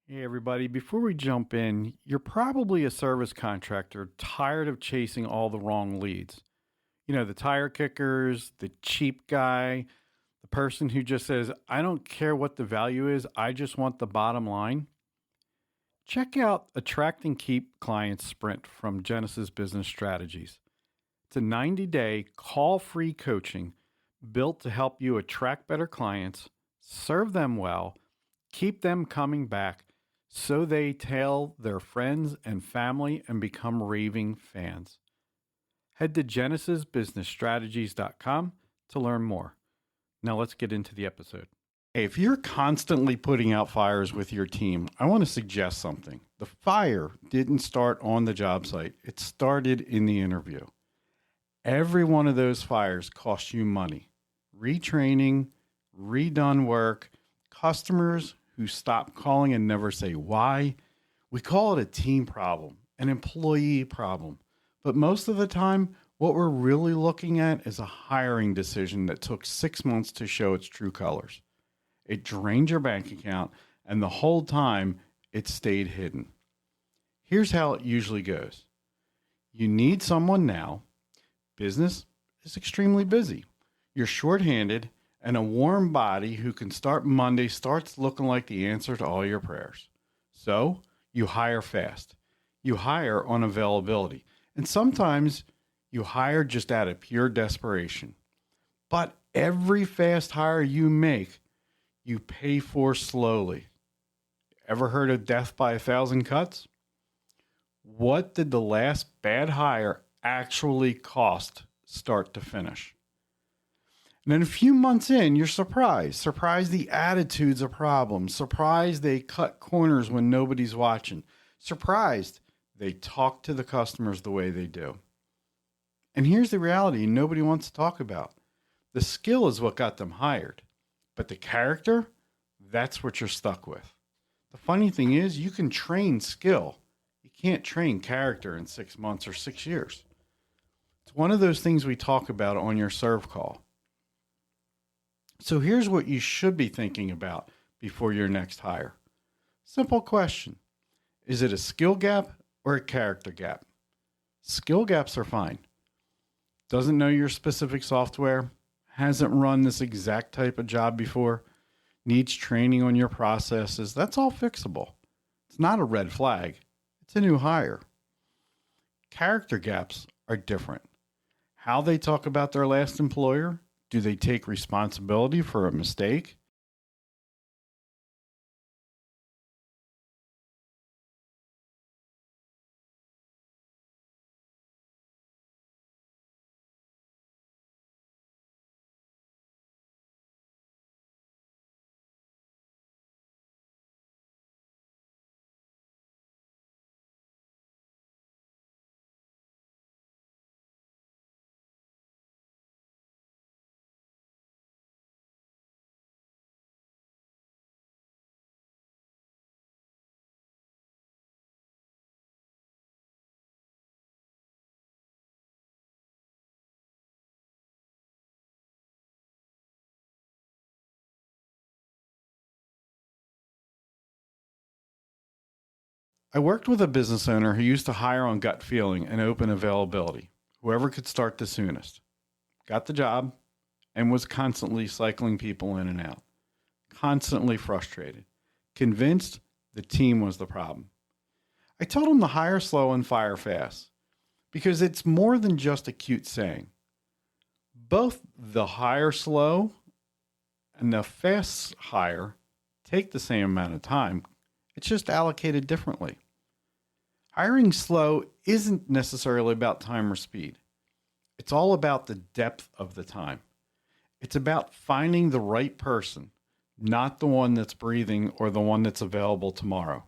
Hey, everybody. Before we jump in, you're probably a service contractor tired of chasing all the wrong leads. You know, the tire kickers, the cheap guy, the person who just says, I don't care what the value is, I just want the bottom line. Check out Attract and Keep Clients Sprint from Genesis Business Strategies. It's a 90-day call free coaching built to help you attract better clients, serve them well, keep them coming back so they tell their friends and family and become raving fans. Head to genesisbusinessstrategies.com to learn more. Now let's get into the episode. Hey, if you're constantly putting out fires with your team, I want to suggest something. The fire didn't start on the job site. It started in the interview. Every one of those fires costs you money. Retraining, redone work, customers who stop calling and never say why. We call it a team problem, an employee problem. But most of the time, what we're really looking at is a hiring decision that took 6 months to show its true colors. It drained your bank account, and the whole time it stayed hidden. Here's how it usually goes. You need someone now. Business is extremely busy. You're shorthanded, and a warm body who can start Monday starts looking like the answer to all your prayers. So you hire fast. You hire on availability. And sometimes you hire just out of pure desperation. But every fast hire you make, you pay for slowly. Ever heard of death by 1,000 cuts? What did the last bad hire actually cost start to finish? And then a few months in, you're surprised. Surprised the attitude's a problem. Surprised they cut corners when nobody's watching. Surprised they talk to the customers the way they do. And here's the reality nobody wants to talk about. The skill is what got them hired. But the character, that's what you're stuck with. The funny thing is, you can train skill. You can't train character in 6 months or 6 years. It's one of those things we talk about on your serve call. So here's what you should be thinking about before your next hire. Simple question. Is it a skill gap or a character gap? Skill gaps are fine. Doesn't know your specific software, hasn't run this exact type of job before, needs training on your processes, that's all fixable. It's not a red flag. It's a new hire. Character gaps are different. How they talk about their last employer, do they take responsibility for a mistake? I worked with a business owner who used to hire on gut feeling and open availability, whoever could start the soonest. Got the job and was constantly cycling people in and out, constantly frustrated, convinced the team was the problem. I told him to hire slow and fire fast because it's more than just a cute saying. Both the hire slow and the fast hire take the same amount of time. It's just allocated differently. Hiring slow isn't necessarily about time or speed. It's all about the depth of the time. It's about finding the right person, not the one that's breathing or the one that's available tomorrow.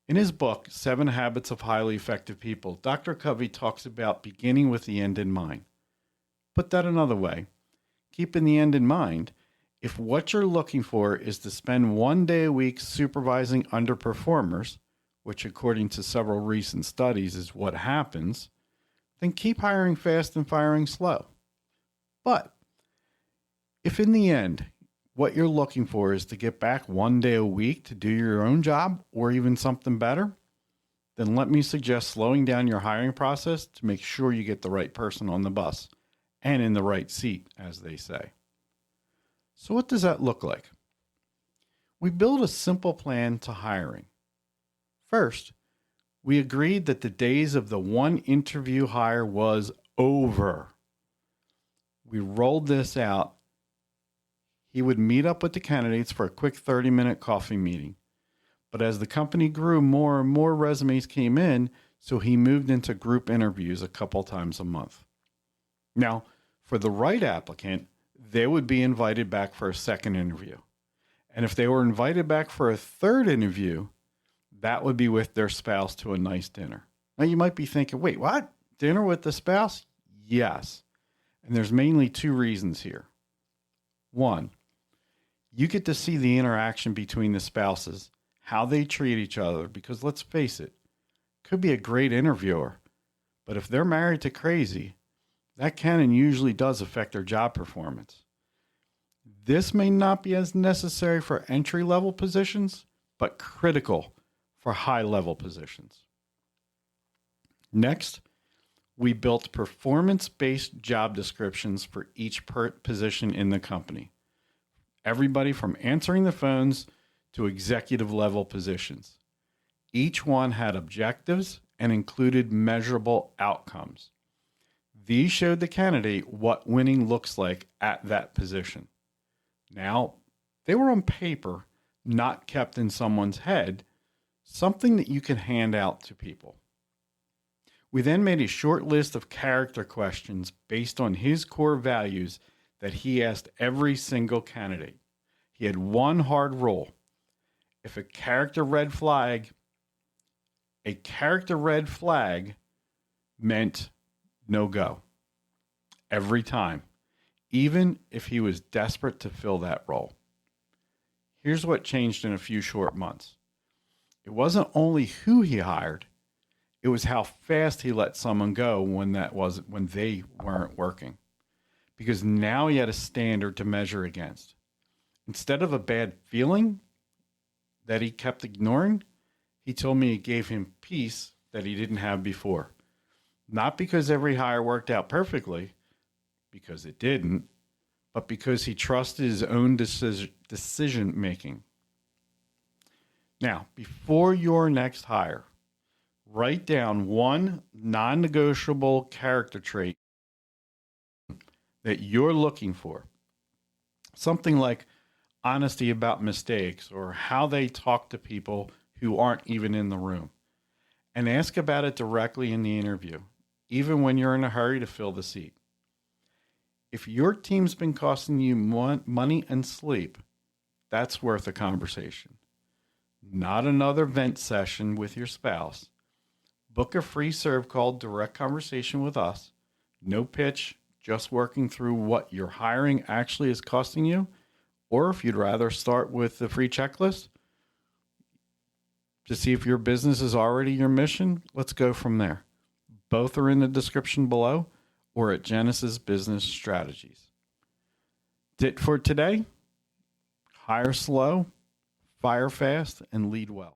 In his book, 7 Habits of Highly Effective People, Dr. Covey talks about beginning with the end in mind. Put that another way, keeping the end in mind, if what you're looking for is to spend 1 day a week supervising underperformers, which according to several recent studies is what happens, then keep hiring fast and firing slow. But if in the end what you're looking for is to get back 1 day a week to do your own job or even something better, then let me suggest slowing down your hiring process to make sure you get the right person on the bus and in the right seat, as they say. So what does that look like? We build a simple plan to hiring. First, we agreed that the days of the one interview hire was over. We rolled this out. He would meet up with the candidates for a quick 30-minute coffee meeting. But as the company grew, more and more resumes came in, so he moved into group interviews a couple times a month. Now, for the right applicant, they would be invited back for a second interview. And if they were invited back for a third interview, that would be with their spouse to a nice dinner. Now, you might be thinking, wait, what? Dinner with the spouse? Yes. And there's mainly two reasons here. One, you get to see the interaction between the spouses, how they treat each other, because let's face it, could be a great interviewer, but if they're married to crazy, that can and usually does affect their job performance. This may not be as necessary for entry-level positions, but critical for high-level positions. Next, we built performance-based job descriptions for each position in the company. Everybody from answering the phones to executive level positions. Each one had objectives and included measurable outcomes. These showed the candidate what winning looks like at that position. Now, they were on paper, not kept in someone's head, something that you can hand out to people. We then made a short list of character questions based on his core values that he asked every single candidate. He had one hard rule. If a character red flag meant no go. Every time. Even if he was desperate to fill that role. Here's what changed in a few short months. It wasn't only who he hired, it was how fast he let someone go when they weren't working. Because now he had a standard to measure against. Instead of a bad feeling that he kept ignoring, he told me it gave him peace that he didn't have before. Not because every hire worked out perfectly, because it didn't, but because he trusted his own decision making. Now, before your next hire, write down one non-negotiable character trait that you're looking for. Something like honesty about mistakes or how they talk to people who aren't even in the room. And ask about it directly in the interview, even when you're in a hurry to fill the seat. If your team's been costing you money and sleep, that's worth a conversation. Not another vent session with your spouse. Book a free serve called Direct Conversation with us. No pitch, just working through what your hiring actually is costing you. Or if you'd rather start with the free checklist to see if your business is already your mission, let's go from there. Both are in the description below or at Genesis Business Strategies. That's it for today. Hire slow, fire fast, and lead well.